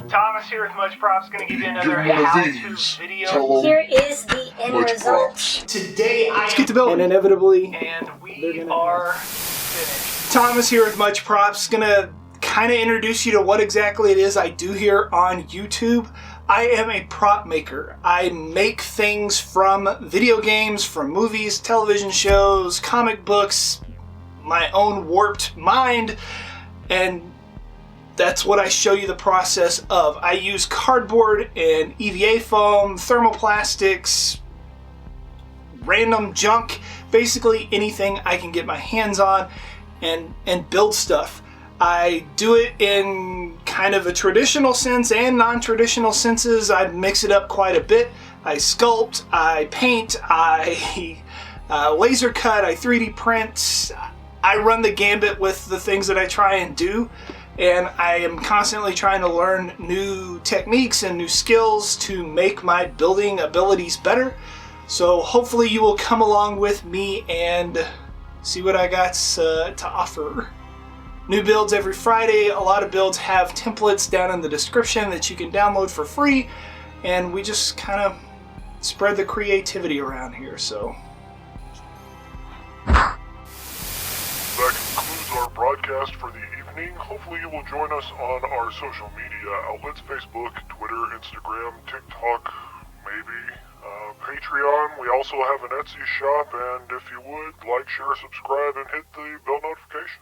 Thomas here with Much Props, going to give you another Give one of how-to these. video. Tell 'em Here is the end much result. props. Today Let's get to building. and inevitably, we are finished. Thomas here with Much Props, going to kind of introduce you to what exactly it is I do here on YouTube. I am a prop maker. I make things from video games, from movies, television shows, comic books, my own warped mind, and that's what I show you the process of. I use cardboard and EVA foam, thermoplastics, random junk, basically anything I can get my hands on and build stuff. I do it in kind of a traditional sense and non-traditional senses. I mix it up quite a bit. I sculpt, I paint, I laser cut, I 3D print. I run the gambit with the things that I try and do, and I am constantly trying to learn new techniques and new skills to make my building abilities better. So hopefully you will come along with me and see what I got to offer. New builds every Friday. A lot of builds have templates down in the description that you can download for free, and we just kind of spread the creativity around here. So That concludes our broadcast for the evening. Hopefully you will join us on our social media outlets: Facebook, Twitter, Instagram, TikTok, maybe Patreon. We also have an Etsy shop, and if you would, like, share, subscribe, and hit the bell notification.